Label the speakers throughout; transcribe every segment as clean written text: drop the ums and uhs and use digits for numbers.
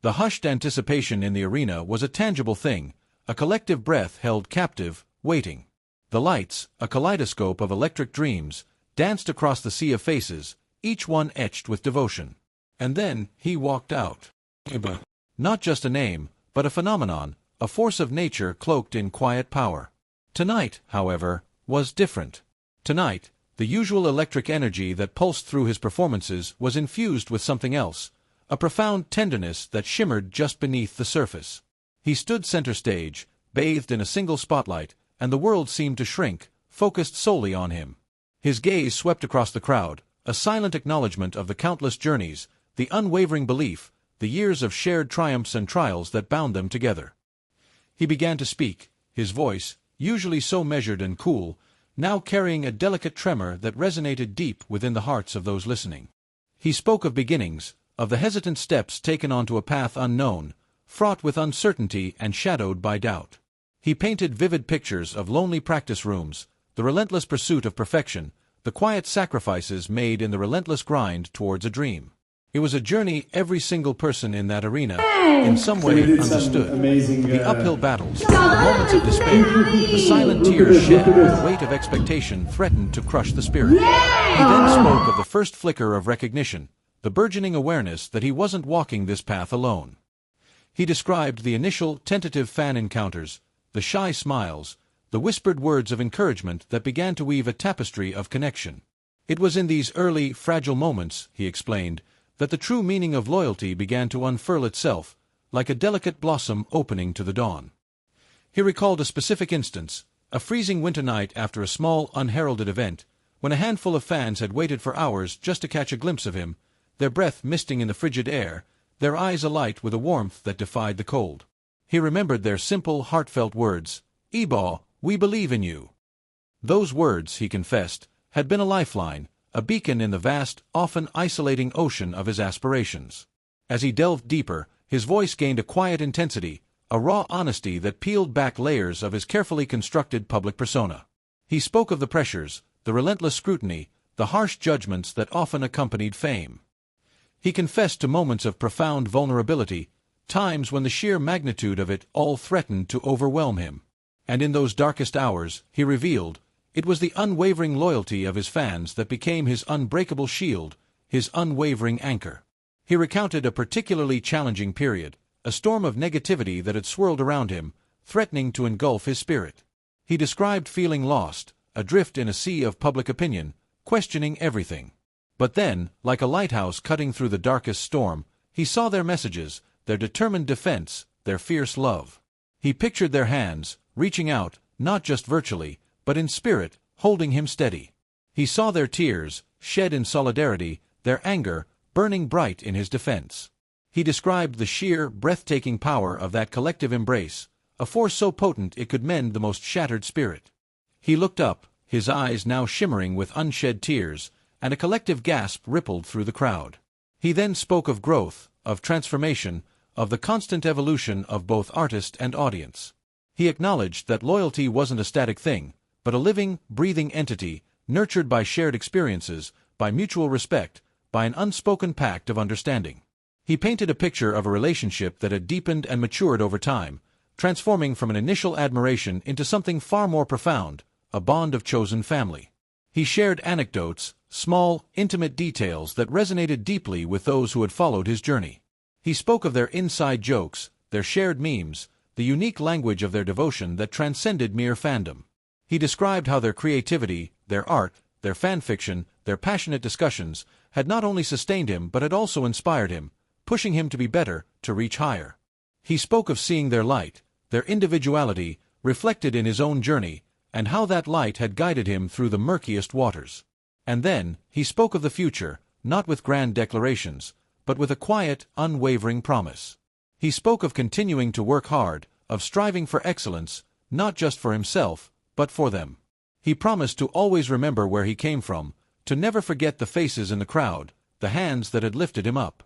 Speaker 1: The hushed anticipation in the arena was a tangible thing, a collective breath held captive, waiting. The lights, a kaleidoscope of electric dreams, danced across the sea of faces, each one etched with devotion. And then he walked out. Not just a name, but a phenomenon, a force of nature cloaked in quiet power. Tonight, however, was different. Tonight, the usual electric energy that pulsed through his performances was infused with something else, a profound tenderness that shimmered just beneath the surface. He stood center stage, bathed in a single spotlight, and the world seemed to shrink, focused solely on him. His gaze swept across the crowd, a silent acknowledgment of the countless journeys, the unwavering belief, the years of shared triumphs and trials that bound them together. He began to speak, his voice, usually so measured and cool, now carrying a delicate tremor that resonated deep within the hearts of those listening. He spoke of beginnings, of the hesitant steps taken onto a path unknown, fraught with uncertainty and shadowed by doubt. He painted vivid pictures of lonely practice rooms, the relentless pursuit of perfection, the quiet sacrifices made in the relentless grind towards a dream. It was a journey every single person in that arena, in some way, understood. The uphill battles, the moments of despair, the silent tears shed when the weight of expectation threatened to crush the spirit. He then spoke of the first flicker of recognition, the burgeoning awareness that he wasn't walking this path alone. He described the initial, tentative fan encounters, the shy smiles, the whispered words of encouragement that began to weave a tapestry of connection. It was in these early, fragile moments, he explained, that the true meaning of loyalty began to unfurl itself, like a delicate blossom opening to the dawn. He recalled a specific instance, a freezing winter night after a small, unheralded event, when a handful of fans had waited for hours just to catch a glimpse of him, their breath misting in the frigid air, their eyes alight with a warmth that defied the cold. He remembered their simple, heartfelt words, "Yibo, we believe in you." Those words, he confessed, had been a lifeline, a beacon in the vast, often isolating ocean of his aspirations. As he delved deeper, his voice gained a quiet intensity, a raw honesty that peeled back layers of his carefully constructed public persona. He spoke of the pressures, the relentless scrutiny, the harsh judgments that often accompanied fame. He confessed to moments of profound vulnerability, times when the sheer magnitude of it all threatened to overwhelm him. And in those darkest hours, he revealed, it was the unwavering loyalty of his fans that became his unbreakable shield, his unwavering anchor. He recounted a particularly challenging period, a storm of negativity that had swirled around him, threatening to engulf his spirit. He described feeling lost, adrift in a sea of public opinion, questioning everything. But then, like a lighthouse cutting through the darkest storm, he saw their messages, their determined defense, their fierce love. He pictured their hands, reaching out, not just virtually, but in spirit, holding him steady. He saw their tears, shed in solidarity, their anger, burning bright in his defense. He described the sheer, breathtaking power of that collective embrace, a force so potent it could mend the most shattered spirit. He looked up, his eyes now shimmering with unshed tears, and a collective gasp rippled through the crowd. He then spoke of growth, of transformation, of the constant evolution of both artist and audience. He acknowledged that loyalty wasn't a static thing, but a living, breathing entity, nurtured by shared experiences, by mutual respect, by an unspoken pact of understanding. He painted a picture of a relationship that had deepened and matured over time, transforming from an initial admiration into something far more profound, a bond of chosen family. He shared anecdotes, small, intimate details that resonated deeply with those who had followed his journey. He spoke of their inside jokes, their shared memes, the unique language of their devotion that transcended mere fandom. He described how their creativity, their art, their fanfiction, their passionate discussions, had not only sustained him but had also inspired him, pushing him to be better, to reach higher. He spoke of seeing their light, their individuality, reflected in his own journey, and how that light had guided him through the murkiest waters. And then, he spoke of the future, not with grand declarations, but with a quiet, unwavering promise. He spoke of continuing to work hard, of striving for excellence, not just for himself, but for them. He promised to always remember where he came from, to never forget the faces in the crowd, the hands that had lifted him up.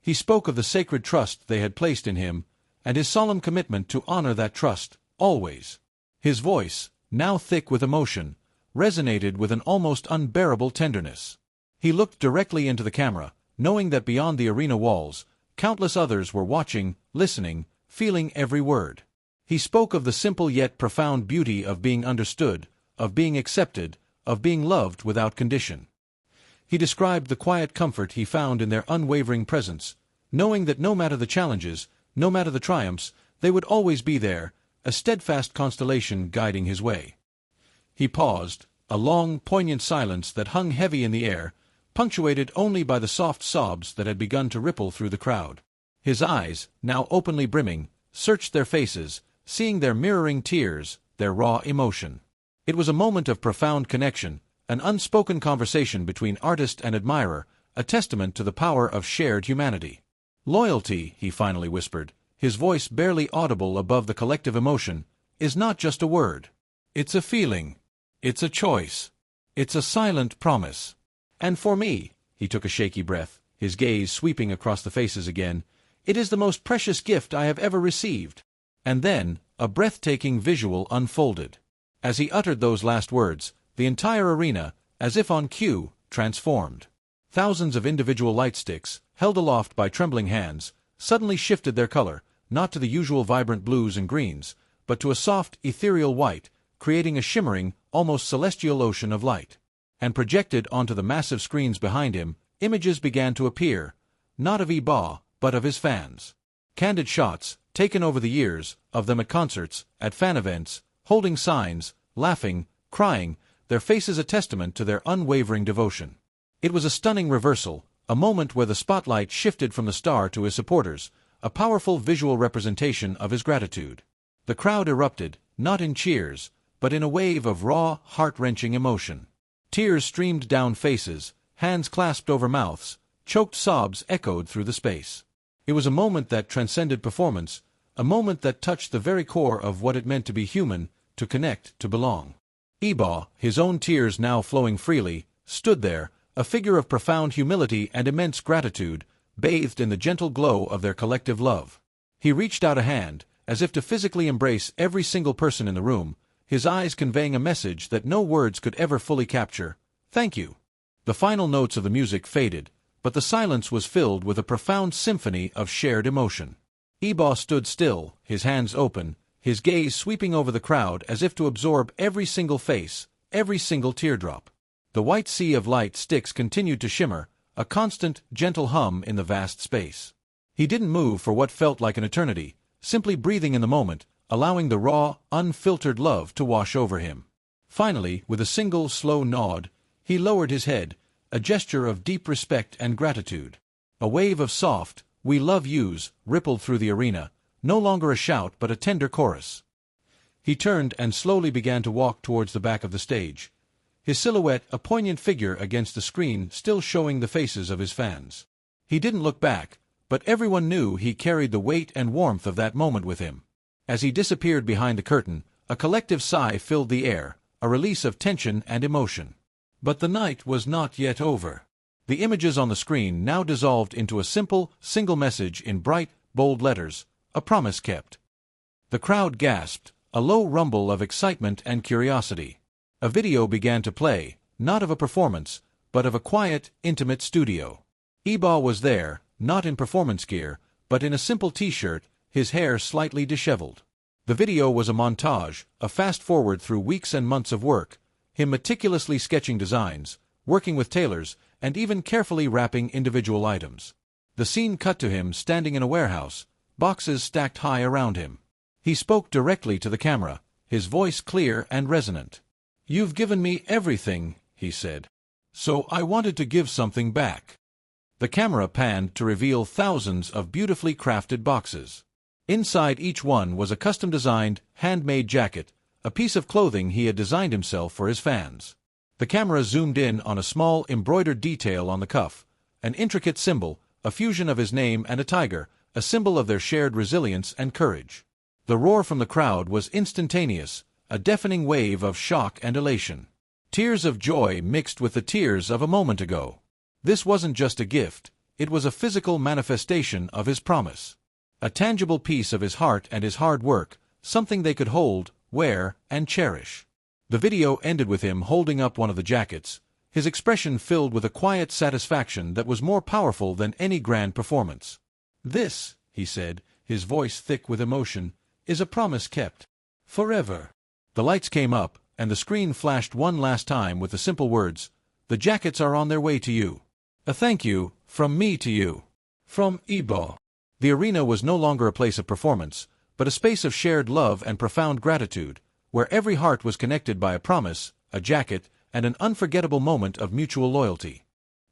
Speaker 1: He spoke of the sacred trust they had placed in him, and his solemn commitment to honor that trust, always. His voice, now thick with emotion, resonated with an almost unbearable tenderness. He looked directly into the camera, knowing that beyond the arena walls, countless others were watching, listening, feeling every word. He spoke of the simple yet profound beauty of being understood, of being accepted, of being loved without condition. He described the quiet comfort he found in their unwavering presence, knowing that no matter the challenges, no matter the triumphs, they would always be there, a steadfast constellation guiding his way. He paused, a long, poignant silence that hung heavy in the air, punctuated only by the soft sobs that had begun to ripple through the crowd. His eyes, now openly brimming, searched their faces, seeing their mirroring tears, their raw emotion. It was a moment of profound connection, an unspoken conversation between artist and admirer, a testament to the power of shared humanity. Loyalty, he finally whispered, his voice barely audible above the collective emotion, is not just a word. It's a feeling. It's a choice. It's a silent promise. And for me, he took a shaky breath, his gaze sweeping across the faces again, it is the most precious gift I have ever received. And then, a breathtaking visual unfolded. As he uttered those last words, the entire arena, as if on cue, transformed. Thousands of individual light sticks, held aloft by trembling hands, suddenly shifted their color, not to the usual vibrant blues and greens, but to a soft, ethereal white, creating a shimmering, almost celestial ocean of light. And projected onto the massive screens behind him, images began to appear, not of Yibo, but of his fans. Candid shots, taken over the years, of them at concerts, at fan events, holding signs, laughing, crying, their faces a testament to their unwavering devotion. It was a stunning reversal, a moment where the spotlight shifted from the star to his supporters, a powerful visual representation of his gratitude. The crowd erupted, not in cheers, but in a wave of raw, heart-wrenching emotion. Tears streamed down faces, hands clasped over mouths, choked sobs echoed through the space. It was a moment that transcended performance, a moment that touched the very core of what it meant to be human, to connect, to belong. Yibo, his own tears now flowing freely, stood there, a figure of profound humility and immense gratitude, bathed in the gentle glow of their collective love. He reached out a hand, as if to physically embrace every single person in the room, his eyes conveying a message that no words could ever fully capture. Thank you. The final notes of the music faded, but the silence was filled with a profound symphony of shared emotion. Yibo stood still, his hands open, his gaze sweeping over the crowd as if to absorb every single face, every single teardrop. The white sea of light sticks continued to shimmer, a constant, gentle hum in the vast space. He didn't move for what felt like an eternity, simply breathing in the moment, allowing the raw, unfiltered love to wash over him. Finally, with a single slow nod, he lowered his head, a gesture of deep respect and gratitude. A wave of soft, "We love yous" rippled through the arena, no longer a shout but a tender chorus. He turned and slowly began to walk towards the back of the stage, his silhouette a poignant figure against the screen still showing the faces of his fans. He didn't look back, but everyone knew he carried the weight and warmth of that moment with him. As he disappeared behind the curtain, a collective sigh filled the air, a release of tension and emotion. But the night was not yet over. The images on the screen now dissolved into a simple, single message in bright, bold letters, a promise kept. The crowd gasped, a low rumble of excitement and curiosity. A video began to play, not of a performance, but of a quiet, intimate studio. Yibo was there, not in performance gear, but in a simple t-shirt, his hair slightly disheveled. The video was a montage, a fast-forward through weeks and months of work, him meticulously sketching designs, working with tailors, and even carefully wrapping individual items. The scene cut to him standing in a warehouse, boxes stacked high around him. He spoke directly to the camera, his voice clear and resonant. "You've given me everything," he said. "So I wanted to give something back." The camera panned to reveal thousands of beautifully crafted boxes. Inside each one was a custom-designed, handmade jacket, a piece of clothing he had designed himself for his fans. The camera zoomed in on a small embroidered detail on the cuff, an intricate symbol, a fusion of his name and a tiger, a symbol of their shared resilience and courage. The roar from the crowd was instantaneous, a deafening wave of shock and elation. Tears of joy mixed with the tears of a moment ago. This wasn't just a gift, it was a physical manifestation of his promise. A tangible piece of his heart and his hard work, something they could hold, wear, and cherish. The video ended with him holding up one of the jackets, his expression filled with a quiet satisfaction that was more powerful than any grand performance. "This," he said, his voice thick with emotion, "is a promise kept. Forever." The lights came up, and the screen flashed one last time with the simple words, "The jackets are on their way to you. A thank you, from me to you. From Yibo." The arena was no longer a place of performance, but a space of shared love and profound gratitude, where every heart was connected by a promise, a jacket, and an unforgettable moment of mutual loyalty.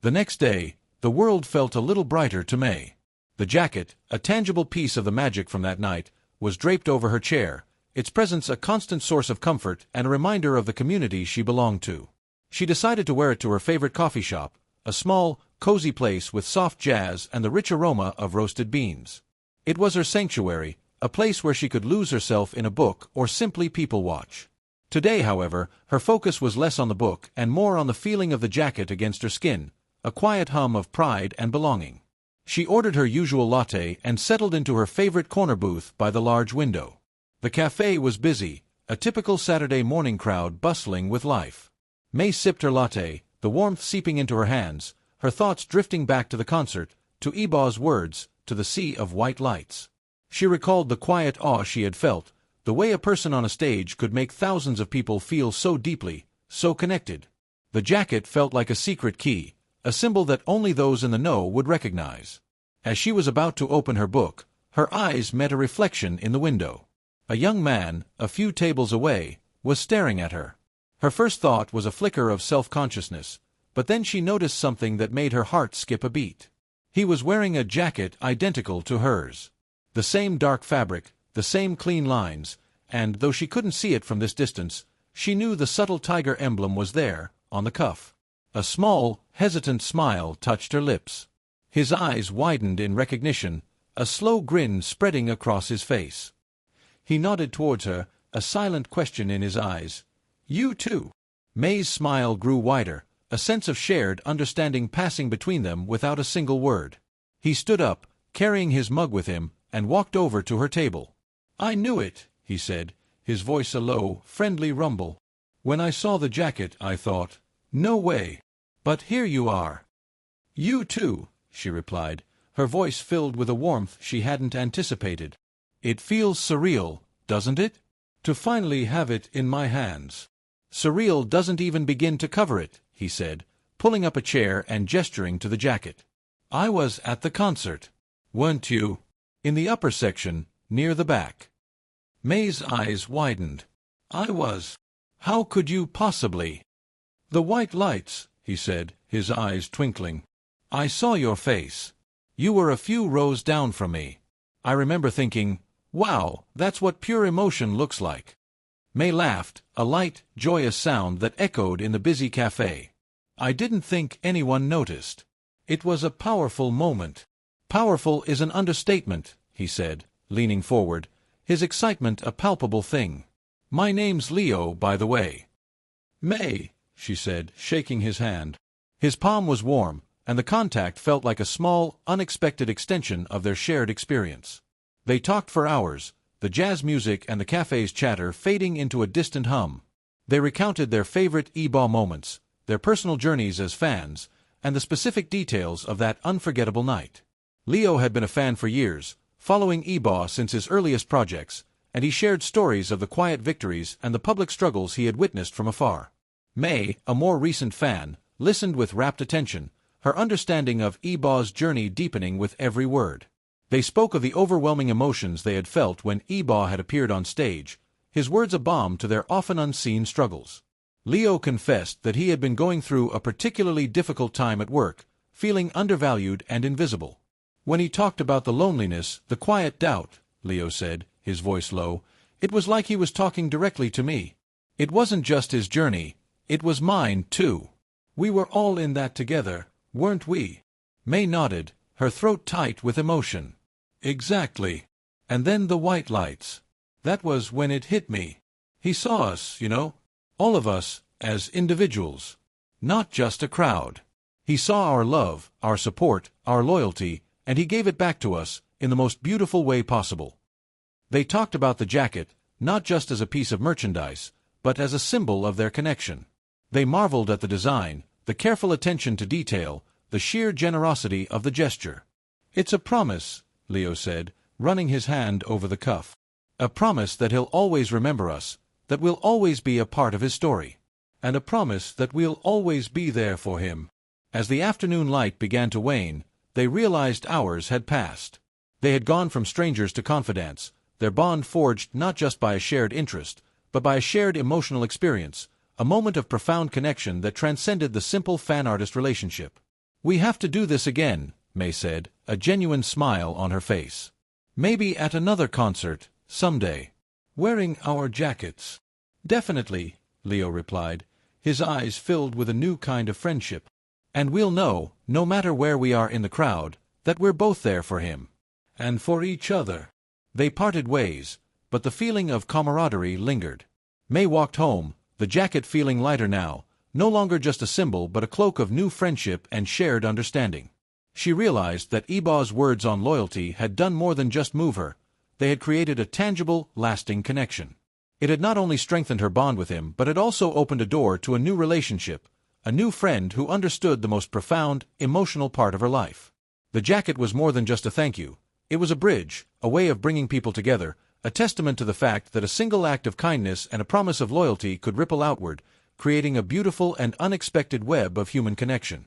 Speaker 1: The next day, the world felt a little brighter to May. The jacket, a tangible piece of the magic from that night, was draped over her chair, its presence a constant source of comfort and a reminder of the community she belonged to. She decided to wear it to her favorite coffee shop, a small, cozy place with soft jazz and the rich aroma of roasted beans. It was her sanctuary, a place where she could lose herself in a book or simply people-watch. Today, however, her focus was less on the book and more on the feeling of the jacket against her skin, a quiet hum of pride and belonging. She ordered her usual latte and settled into her favorite corner booth by the large window. The cafe was busy, a typical Saturday morning crowd bustling with life. May sipped her latte, the warmth seeping into her hands, her thoughts drifting back to the concert, to Yibo's words, to the sea of white lights. She recalled the quiet awe she had felt, the way a person on a stage could make thousands of people feel so deeply, so connected. The jacket felt like a secret key, a symbol that only those in the know would recognize. As she was about to open her book, her eyes met a reflection in the window. A young man, a few tables away, was staring at her. Her first thought was a flicker of self-consciousness, but then she noticed something that made her heart skip a beat. He was wearing a jacket identical to hers. The same dark fabric, the same clean lines, and, though she couldn't see it from this distance, she knew the subtle tiger emblem was there, on the cuff. A small, hesitant smile touched her lips. His eyes widened in recognition, a slow grin spreading across his face. He nodded towards her, a silent question in his eyes. "You too?" May's smile grew wider, a sense of shared understanding passing between them without a single word. He stood up, carrying his mug with him, and walked over to her table. "I knew it," he said, his voice a low, friendly rumble. "When I saw the jacket, I thought, no way. But here you are." "You too," she replied, her voice filled with a warmth she hadn't anticipated. "It feels surreal, doesn't it? To finally have it in my hands." "Surreal doesn't even begin to cover it," he said, pulling up a chair and gesturing to the jacket. "I was at the concert. Weren't you?" "In the upper section, near the back." May's eyes widened. "I was. How could you possibly?" "The white lights," he said, his eyes twinkling. "I saw your face. You were a few rows down from me. I remember thinking, wow, that's what pure emotion looks like." May laughed, a light, joyous sound that echoed in the busy cafe. "I didn't think anyone noticed. It was a powerful moment." "Powerful is an understatement," he said, leaning forward, his excitement a palpable thing. "My name's Leo, by the way." "May," she said, shaking his hand. His palm was warm, and the contact felt like a small, unexpected extension of their shared experience. They talked for hours, the jazz music and the cafe's chatter fading into a distant hum. They recounted their favorite Yibo moments, their personal journeys as fans, and the specific details of that unforgettable night. Leo had been a fan for years, following Yibo since his earliest projects, and he shared stories of the quiet victories and the public struggles he had witnessed from afar. May, a more recent fan, listened with rapt attention, her understanding of Yibo's journey deepening with every word. They spoke of the overwhelming emotions they had felt when Yibo had appeared on stage, his words a balm to their often unseen struggles. Leo confessed that he had been going through a particularly difficult time at work, feeling undervalued and invisible. "When he talked about the loneliness, the quiet doubt," Leo said, his voice low, "it was like he was talking directly to me. It wasn't just his journey, it was mine, too. We were all in that together, weren't we?" May nodded, her throat tight with emotion. "Exactly. And then the white lights. That was when it hit me. He saw us, all of us, as individuals. Not just a crowd. He saw our love, our support, our loyalty, and he gave it back to us, in the most beautiful way possible." They talked about the jacket, not just as a piece of merchandise, but as a symbol of their connection. They marveled at the design, the careful attention to detail, the sheer generosity of the gesture. "It's a promise," Leo said, running his hand over the cuff. "A promise that he'll always remember us, that we'll always be a part of his story. And a promise that we'll always be there for him." As the afternoon light began to wane, they realized hours had passed. They had gone from strangers to confidants, their bond forged not just by a shared interest, but by a shared emotional experience, a moment of profound connection that transcended the simple fan-artist relationship. "We have to do this again," May said, a genuine smile on her face. "Maybe at another concert, someday. Wearing our jackets." "Definitely," Leo replied, his eyes filled with a new kind of friendship. "And we'll know, no matter where we are in the crowd, that we're both there for him. And for each other." They parted ways, but the feeling of camaraderie lingered. May walked home, the jacket feeling lighter now, no longer just a symbol but a cloak of new friendship and shared understanding. She realized that Yibo's words on loyalty had done more than just move her. They had created a tangible, lasting connection. It had not only strengthened her bond with him, but it also opened a door to a new relationship, a new friend who understood the most profound, emotional part of her life. The jacket was more than just a thank you. It was a bridge, a way of bringing people together, a testament to the fact that a single act of kindness and a promise of loyalty could ripple outward, creating a beautiful and unexpected web of human connection.